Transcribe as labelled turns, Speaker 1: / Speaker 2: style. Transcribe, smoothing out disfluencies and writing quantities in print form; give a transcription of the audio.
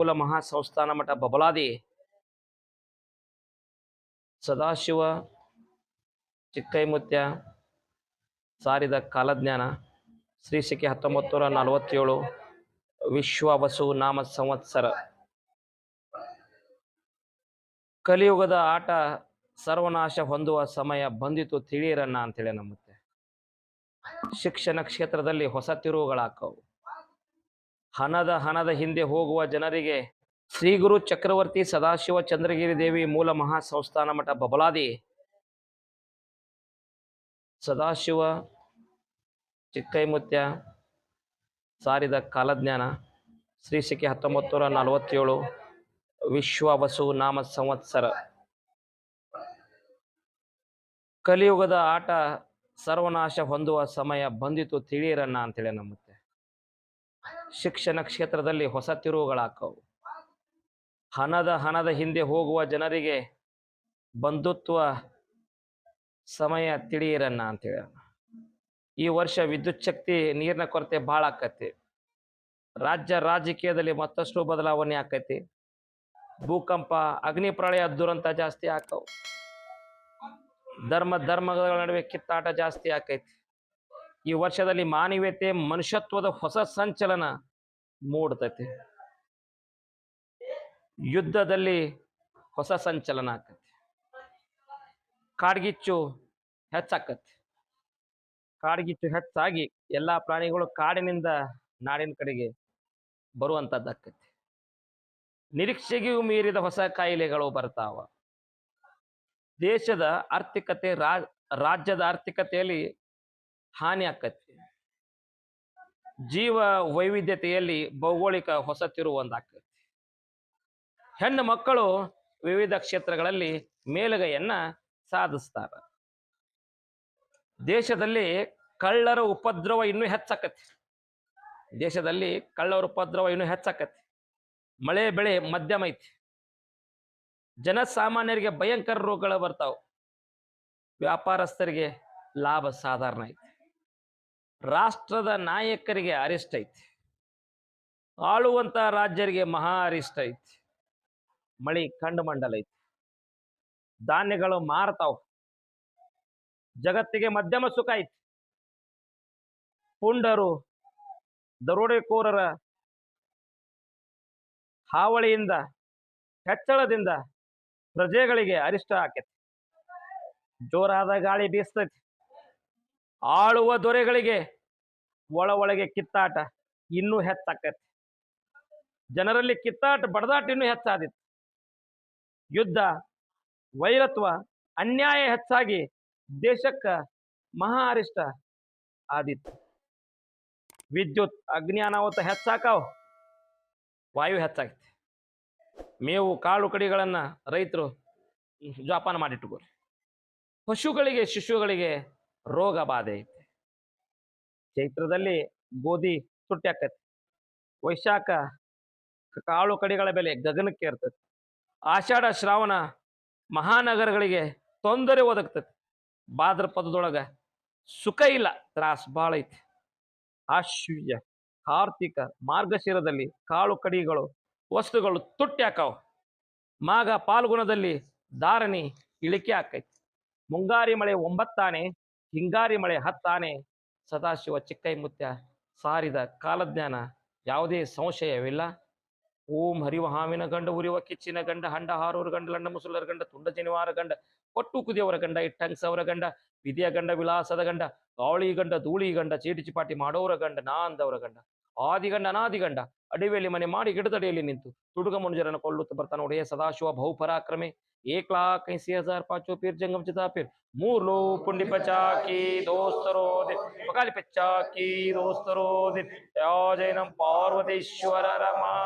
Speaker 1: ಮೂಲ ಮಹಾಸಂಸ್ಥಾನ ಮಠ ಬಬಲಾದಿ ಸದಾಶಿವ ಚಿಕ್ಕೈಮುತ್ಯ ಸಾರಿದ ಕಾಲಜ್ಞಾನ ಶ್ರೀ ಶಕೆ 1947 ವಿಶ್ವವಸು ನಾಮ ಸಂವತ್ಸರ. ಕಲಿಯುಗದ ಆಟ ಸರ್ವನಾಶ ಹೊಂದುವ ಸಮಯ ಬಂದಿತು ತಿಳಿಯಿರನ್ನ ಅಂತೇಳಿ ನಮ್ಮತ್ತೆ. ಶಿಕ್ಷಣ ಕ್ಷೇತ್ರದಲ್ಲಿ ಹೊಸ ತಿರುವುಗಳಾಕವು. ಹಣದ ಹಿಂದೆ ಹೋಗುವ ಜನರಿಗೆ ಶ್ರೀ ಗುರು ಚಕ್ರವರ್ತಿ ಸದಾಶಿವ ಚಂದ್ರಗಿರಿ ದೇವಿ ಮೂಲ ಮಹಾಸಂಸ್ಥಾನ ಮಠ ಬಬಲಾದಿ ಸದಾಶಿವ ಚಿಕ್ಕೈಮುತ್ಯ ಸಾರಿದ ಕಾಲಜ್ಞಾನ ಶ್ರೀ ಶಕೆ 1947 ವಿಶ್ವವಸು ನಾಮ ಸಂವತ್ಸರ. ಕಲಿಯುಗದ ಆಟ ಸರ್ವನಾಶ ಹೊಂದುವ ಸಮಯ ಬಂದಿತು ತಿಳಿಯಿರನ್ನ ಅಂತೇಳಿ ನಮ್ಮತ್ತೆ. ಶಿಕ್ಷಣ ಕ್ಷೇತ್ರದಲ್ಲಿ ಹೊಸ ತಿರುವುಗಳಾಕವು. ಹಣದ ಹಿಂದೆ ಹೋಗುವ ಜನರಿಗೆ ಬಂಧುತ್ವ ಸಮಯ ತಿಳಿಯಿರನ್ನ ಅಂತೇಳಿ. ಈ ವರ್ಷ ವಿದ್ಯುತ್ ಶಕ್ತಿ ನೀರಿನ ಕೊರತೆ ಭಾಳ ಆಕತಿ. ರಾಜಕೀಯದಲ್ಲಿ ಮತ್ತಷ್ಟು ಬದಲಾವಣೆ ಆಕೈತಿ. ಭೂಕಂಪ, ಅಗ್ನಿ ಪ್ರಳಯ ದುರಂತ ಜಾಸ್ತಿ ಆಕವು. ಧರ್ಮಗಳ ನಡುವೆ ಕಿತ್ತಾಟ ಜಾಸ್ತಿ ಆಕೈತಿ. ಈ ವರ್ಷದಲ್ಲಿ ಮಾನವೀಯತೆ ಮನುಷ್ಯತ್ವದ ಹೊಸ ಸಂಚಲನ ಮೂಡ್ತೈತಿ. ಯುದ್ಧದಲ್ಲಿ ಹೊಸ ಸಂಚಲನ ಆಕತಿ. ಕಾಡ್ಗಿಚ್ಚು ಹೆಚ್ಚಾಕತಿ. ಕಾಡ್ಗಿಚ್ಚು ಹೆಚ್ಚಾಗಿ ಎಲ್ಲಾ ಪ್ರಾಣಿಗಳು ಕಾಡಿನಿಂದ ನಾಡಿನ ಕಡೆಗೆ ಬರುವಂತದ್ದಾಕತಿ. ನಿರೀಕ್ಷೆಗೂ ಮೀರಿದ ಹೊಸ ಕಾಯಿಲೆಗಳು ಬರ್ತಾವ. ದೇಶದ ಆರ್ಥಿಕತೆ ರಾಜ್ಯದ ಆರ್ಥಿಕತೆಯಲ್ಲಿ ಹಾನಿ ಆಕತಿ. ಜೀವ ವೈವಿಧ್ಯತೆಯಲ್ಲಿ ಭೌಗೋಳಿಕ ಹೊಸ ತಿರುವು ಒಂದಾಕತಿ. ಹೆಣ್ಣು ಮಕ್ಕಳು ವಿವಿಧ ಕ್ಷೇತ್ರಗಳಲ್ಲಿ ಮೇಲುಗೈಯನ್ನ ಸಾಧಿಸ್ತಾರ. ದೇಶದಲ್ಲಿ ಕಳ್ಳರ ಉಪದ್ರವ ಇನ್ನೂ ಹೆಚ್ಚಾಕತಿ. ಮಳೆ ಬೆಳೆ ಮಧ್ಯಮ ಐತಿ. ಜನಸಾಮಾನ್ಯರಿಗೆ ಭಯಂಕರ ರೋಗಗಳು ಬರ್ತಾವ. ವ್ಯಾಪಾರಸ್ಥರಿಗೆ ಲಾಭ ಸಾಧಾರಣ ಐತಿ. ರಾಷ್ಟ್ರದ ನಾಯಕರಿಗೆ ಅರಿಷ್ಟ ಐತಿ. ಆಳುವಂತ ರಾಜ್ಯರಿಗೆ ಮಹಾ ಅರಿಷ್ಟ ಐತಿ. ಮಳಿ ಕಂಡು ಮಂಡಲ ಐತಿ. ಧಾನ್ಯಗಳು ಮಾರ್ತಾವ. ಜಗತ್ತಿಗೆ ಮಧ್ಯಮ ಸುಖ ಐತಿ. ಪುಂಡರು, ದರೋಡೆಕೋರರ ಹಾವಳಿಯಿಂದ, ಹೆಚ್ಚಳದಿಂದ ಪ್ರಜೆಗಳಿಗೆ ಅರಿಷ್ಟ ಆಕೈತಿ. ಜೋರಾದ ಗಾಳಿ ಬೀಸ್ತೈತಿ. ಆಳುವ ದೊರೆಗಳಿಗೆ ಒಳಗೆ ಕಿತ್ತಾಟ ಇನ್ನೂ ಹೆಚ್ಚಾಕೈತಿ. ಜನರಲ್ಲಿ ಕಿತ್ತಾಟ ಬಡದಾಟ ಇನ್ನೂ ಹೆಚ್ಚಾದಿತ್ತು. ಯುದ್ಧ, ವೈರತ್ವ, ಅನ್ಯಾಯ ಹೆಚ್ಚಾಗಿ ದೇಶಕ್ಕ ಮಹಾ ಅರಿಷ್ಟ ಆದಿತ್ತು. ವಿದ್ಯುತ್, ಅಗ್ನಿ ಅನಾಹುತ ಹೆಚ್ಚಾಕಾವ್. ವಾಯು ಹೆಚ್ಚಾಗೈತಿ. ಮೇವು, ಕಾಳು ಕಡಿಗಳನ್ನ ರೈತರು ಜೋಪಾನ ಮಾಡಿಟ್ಟುಕೋರಿ. ಪಶುಗಳಿಗೆ, ಶಿಶುಗಳಿಗೆ ರೋಗ ಬಾಧೆ ಐತಿ. ಚೈತ್ರದಲ್ಲಿ ಗೋಧಿ ತುಟ್ಟಿ ಆಕತಿ. ವೈಶಾಖ ಕಾಳು ಕಡಿಗಳ ಬೆಲೆ ಗಗನಕ್ಕೆ ಇರ್ತೈತಿ. ಆಷಾಢ, ಶ್ರಾವಣ ಮಹಾನಗರಗಳಿಗೆ ತೊಂದರೆ ಒದಗ್ತೈತಿ. ಭಾದ್ರಪದದೊಳಗ ಸುಖ ಇಲ್ಲ, ತ್ರಾಸ ಭಾಳ ಐತಿ. ಆಶ್ವೀಜ, ಕಾರ್ತಿಕ, ಮಾರ್ಗಶಿರದಲ್ಲಿ ಕಾಳು ಕಡಿಗಳು ವಸ್ತುಗಳು ತುಟ್ಟಿ ಹಾಕಾವ. ಮಾಘ, ಪಾಲ್ಗುಣದಲ್ಲಿ ಧಾರಣಿ ಇಳಿಕೆ ಆಕೈತಿ. ಮುಂಗಾರಿ ಮಳೆ 9 ಆನೆ, ಹಿಂಗಾರಿ ಮಳೆ 10 ಆನೆ. ಸದಾಶಿವ ಚಿಕ್ಕೈಮುತ್ಯ ಸಾರಿದ ಕಾಲಜ್ಞಾನ ಯಾವುದೇ ಸಂಶಯವಿಲ್ಲ. ಓಂ ಹರಿವ ಹಾವಿನ ಗಂಡ, ಉರಿವ ಕಿಚ್ಚಿನ ಗಂಡ, ಹಂಡ ಹಾರೂರ ಗಂಡ, ಲಂಡ ಮುಸುಲರ ಗಂಡ, ತುಂಡ ಜನಿವಾರ ಗಂಡ, ಕೊಟ್ಟು ಕುದಿಯವರ ಗಂಡ, ಇಟ್ಟಂಗ್ಸವರ ಗಂಡ, ವಿಧಿಯ ಗಂಡ, ವಿಲಾಸದ ಗಂಡ, ಗಾಳಿ ಗಂಡ, ಧೂಳಿ ಗಂಡ, ಚೀಟಿ ಚಿಪಾಟಿ ಮಾಡೋರ ಗಂಡ, ನಾಂದವರ ಗಂಡ, ಆದಿಗಂಡ, ಅನಾದಿಗಂಡ, ಅಡಿವೆಯಲ್ಲಿ ಮನೆ ಮಾಡಿ ಗಿಡದಡಿಯಲ್ಲಿ ನಿಂತು ತುಡುಗ ಮನುಜರನ್ನು ಕೊಳ್ಳುತ್ತ ಬರ್ತಾನೆ ಒಡೆಯ ಸದಾಶಿವ ಬಹುಪರಾಕ್ರಮೆ. 1,80,000 पाँचों पीर जंगम चिता पीर 3 लो पुंडी पचा की दोस्तरो दे पकाली पच्चा की दोस्तरो दे जय नम पार्वतीश्वर रमा।